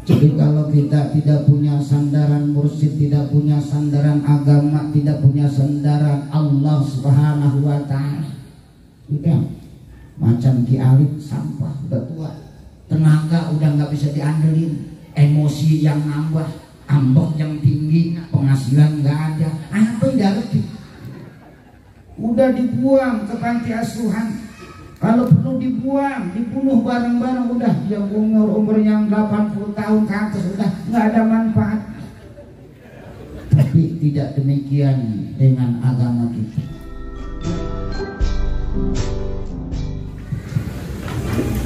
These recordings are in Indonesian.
Jadi kalau kita tidak punya sandaran mursyid, tidak punya sandaran agama, tidak punya sandaran Allah Subhanahu wa ta'ala, udah macam Ki Alif, sampah, udah tua, tenaga udah nggak bisa diandelin, emosi yang nambah, ambok yang tinggi, penghasilan nggak ada, apa yang ngerti? Udah dibuang ke panti asuhan. Kalau perlu dibuang, dibunuh bareng-bareng, udah yang umur yang 80 tahun ke atas udah nggak ada manfaat. Tapi tidak demikian dengan agama kita.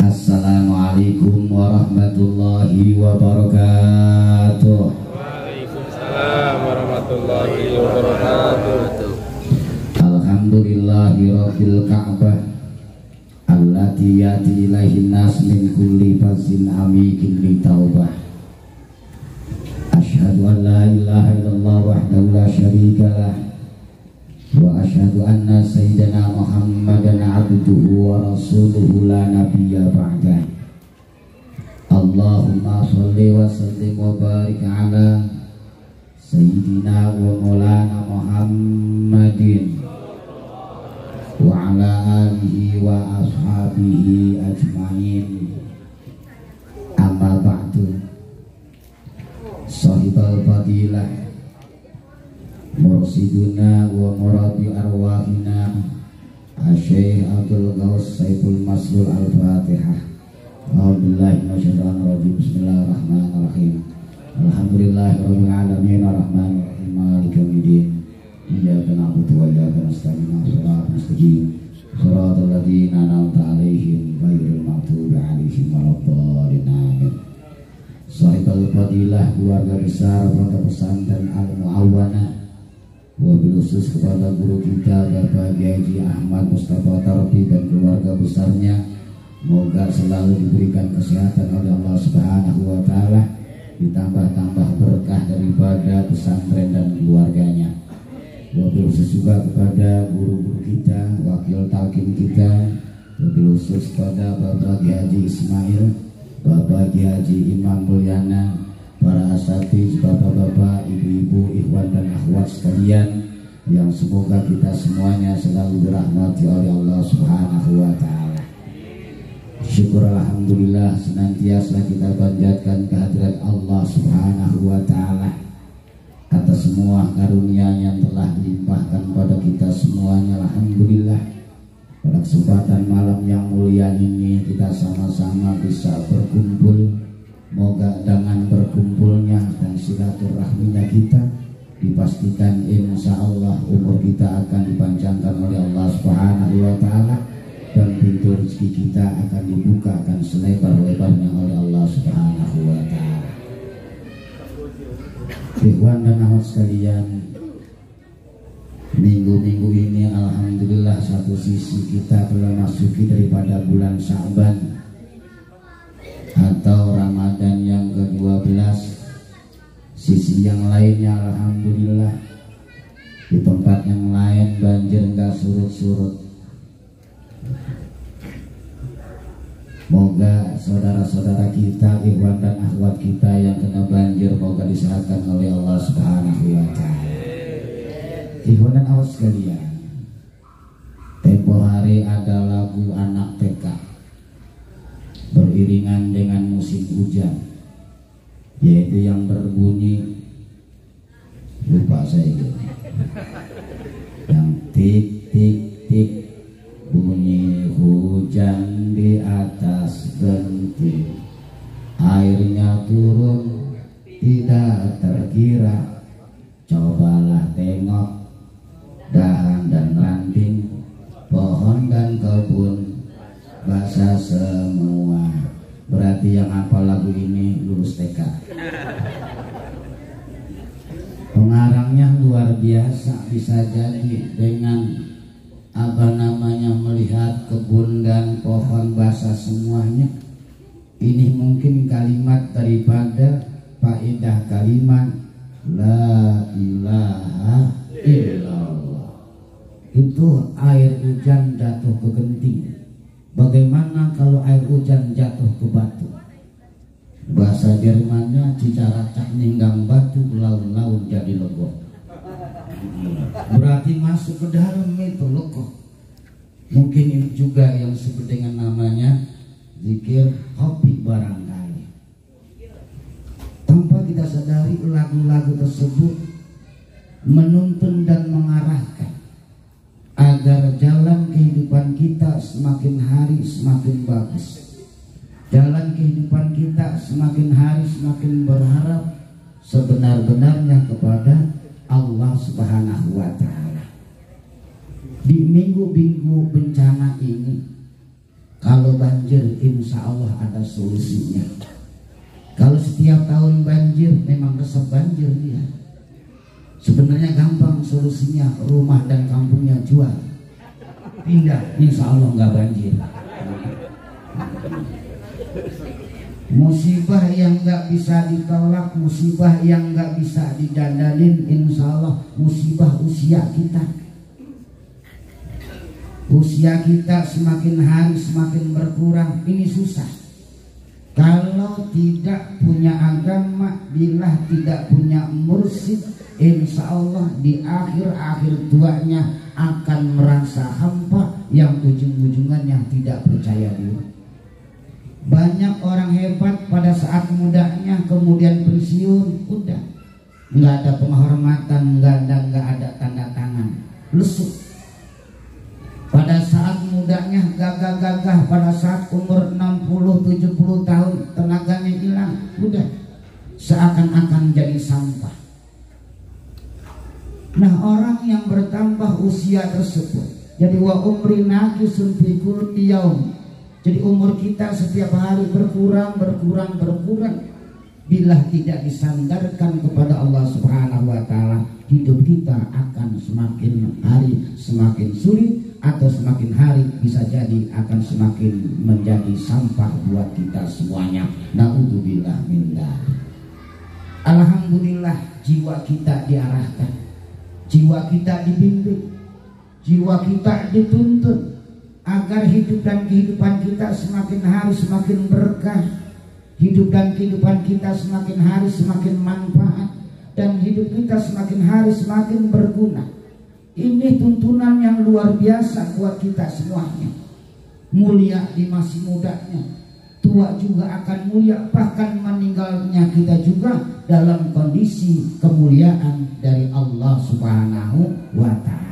Assalamualaikum warahmatullahi wabarakatuh. Waalaikumsalam warahmatullahi wabarakatuh. Alhamdulillahi rabbil ka'bah allati yati ilaihin nas min kulli fazin amikin li taubah. Asyhadu an la ilaha illallah wahdahu la syarika lah wa asyhadu anna sayyidana Muhammadan abduhu wa rasuluhu la nabiyya ba'dah. Allahumma sholli wa sallim wa barik ala sayyidina wa maulana Muhammadin wa ala alihi wa ashabihi ajmain. Amma ba'du. Sahibal fadilah mursiduna wa muradi arwahina Syekh Abdul Ghaus Saiful Maslul Al-Fatihah. A'udzubillahi minasyaitonir rajim. Bismillahirrahmanirrahim. Alhamdulillahirabbil alamin arrahmanir rahim maliki yaumiddin. Iyyaka na'budu wa iyyaka nasta'in ihdinas mustaqim shiratal ladzina an'amta 'alaihim ghairil maghdubi 'alaihim waladdallin. Amin. Sahibul fadilah keluarga besar Pondok Pesantren Al-Mu'awwanah, wabil khusus kepada guru kita Bapak Haji Ahmad Mustafa Tarfi dan keluarga besarnya, semoga selalu diberikan kesehatan oleh Allah Subhanahu wa ta'ala, ditambah-tambah berkah daripada pesantren dan keluarganya. Wabil khusus juga kepada guru-guru kita, wakil talqin kita, wabil khusus kepada Bapak Haji Ismail, Bapak Haji Imam Mulyana, para asatiz, bapak-bapak, ibu-ibu, ikhwan dan akhwat sekalian, yang semoga kita semuanya selalu dirahmati oleh Allah Subhanahu wa ta'ala. Syukur alhamdulillah senantiasa kita panjatkan kehadirat Allah Subhanahu wa ta'ala atas semua karunia yang telah dilimpahkan pada kita semuanya. Alhamdulillah, pada kesempatan malam yang mulia ini kita sama-sama bisa berkumpul. Moga dengan berkumpulnya dan silaturahminya kita dipastikan insya Allah umur kita akan dipanjangkan oleh Allah Subhanahu wa ta'ala, dan pintu rezeki kita akan dibukakan selebar-lebarnya oleh Allah Subhanahu wa ta'ala. Ikhwan dan akhwat sekalian, minggu-minggu ini alhamdulillah satu sisi kita telah masuki daripada bulan Sya'ban atau Ramadan yang ke-12. Sisi yang lainnya alhamdulillah di tempat yang lain banjir enggak surut-surut. Moga saudara-saudara kita, ikhwan dan akhwat kita yang kena banjir, moga diselamatkan oleh Allah Subhanahu wa ta'ala. Ikhwan dan akhwat sekalian, tempo hari ada lagu anak TK beriringan dengan musik hujan, yaitu yang berbunyi, lupa saya gitu, yang tik tik tik, bunyi hujan di atas genting, airnya turun tidak terkira, cobalah tengok dahan dan ranting, pohon dan kebun basah semua. Berarti yang hafal lagu ini lulus TK. Pengarangnya luar biasa, bisa jadi dengan melihat kebun dan pohon basah semuanya. Ini mungkin kalimat daripada faedah kalimat la ilaha illallah. Itu air hujan jatuh ke genting. Bagaimana kalau air hujan jatuh ke batu? Bahasa bahasa Jermannya cicaracak ninggang batu laun-laun jadi logoh. Berarti masuk ke dalam itu logoh. Mungkin ini juga yang disebut dengan namanya zikir hobi barangkali. Tanpa kita sadari lagu-lagu tersebut menuntun dan mengarahkan agar jalan kehidupan kita semakin hari semakin bagus. Jalan kehidupan kita semakin hari semakin berharap sebenar-benarnya kepada Allah Subhanahu wa Ta'ala. Di minggu-minggu bencana ini, kalau banjir insya Allah ada solusinya. Kalau setiap tahun banjir memang resep banjir dia. Sebenarnya gampang solusinya, rumah dan kampungnya jual, pindah, insya Allah nggak banjir. Musibah yang nggak bisa ditolak, musibah yang nggak bisa didandalin, insya Allah musibah usia kita. Usia kita semakin hari semakin berkurang, ini susah. Kalau tidak punya agama, bila tidak punya mursyid, insya Allah di akhir-akhir tuanya akan merasa hampa yang ujung-ujungannya tidak percaya diri. Banyak orang hebat pada saat mudanya kemudian pensiun, udah nggak ada penghormatan, nggak ada tanda tangan, lesuk. Pada saat mudanya gagah-gagah, pada saat umur 60-70 tahun tenaganya hilang, udah seakan-akan jadi sampah. Nah, orang yang bertambah usia tersebut, jadi wa umri naqisun fi kulli yaum. Jadi umur kita setiap hari berkurang. Bila tidak disandarkan kepada Allah Subhanahu wa Ta'ala, hidup kita akan semakin hari semakin sulit, atau semakin hari bisa jadi akan semakin menjadi sampah buat kita semuanya. Na'udzubillah min dzalik. Alhamdulillah jiwa kita diarahkan, jiwa kita dibimbing, jiwa kita dituntun agar hidup dan kehidupan kita semakin hari semakin berkah, hidup dan kehidupan kita semakin hari semakin manfaat, dan hidup kita semakin hari semakin berguna. Ini tuntunan yang luar biasa buat kita semuanya. Mulia di masih mudanya, tua juga akan mulia, bahkan meninggalnya kita juga dalam kondisi kemuliaan dari Allah Subhanahu wa Ta'ala.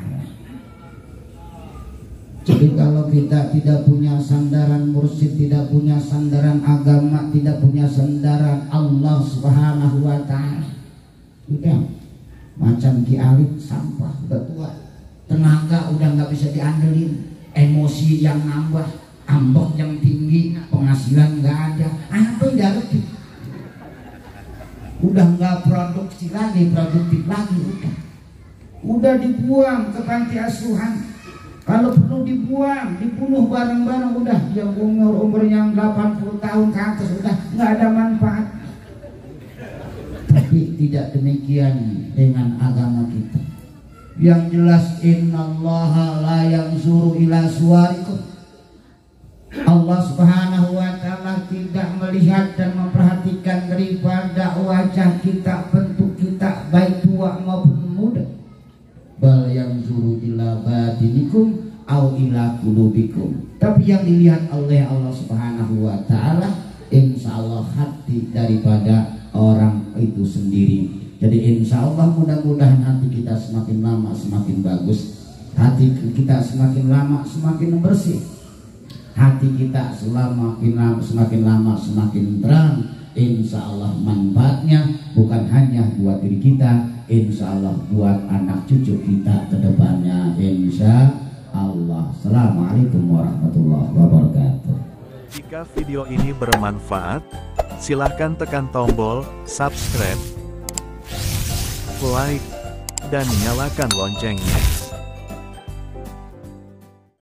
Jadi kalau kita tidak punya sandaran mursyid, tidak punya sandaran agama, tidak punya sandaran Allah Subhanahu wa Ta'ala, udah macam Ki Alit, sampah, udah tua, tenaga udah nggak bisa diandelin, emosi yang nambah, ambok yang tinggi, penghasilan nggak ada, apa yang ada? Udah nggak produktif lagi, udah dibuang ke panti asuhan. Kalau perlu dibuang, dibunuh bareng-bareng, udah yang umur yang 80 tahun ke atas udah nggak ada manfaat. Tapi tidak demikian dengan agama kita. Yang jelas innallaha la yanzuru ila suwarikum. Allah Subhanahu wa Ta'ala tidak melihat dan memperhatikan daripada wajah kita, bentuk kita, baik tua maupun muda. Bal yanzuru ila batinikum au ila qulubikum. Tapi yang dilihat oleh Allah Subhanahu wa Ta'ala insyaallah hati daripada orang itu sendiri. Jadi insya Allah mudah-mudahan hati kita semakin lama semakin bagus, hati kita semakin lama semakin bersih, hati kita semakin lama semakin terang. Insya Allah manfaatnya bukan hanya buat diri kita, insya Allah buat anak cucu kita ke depannya, insya Allah. Assalamualaikum warahmatullahi wabarakatuh. Jika video ini bermanfaat, silahkan tekan tombol subscribe, like, dan nyalakan loncengnya.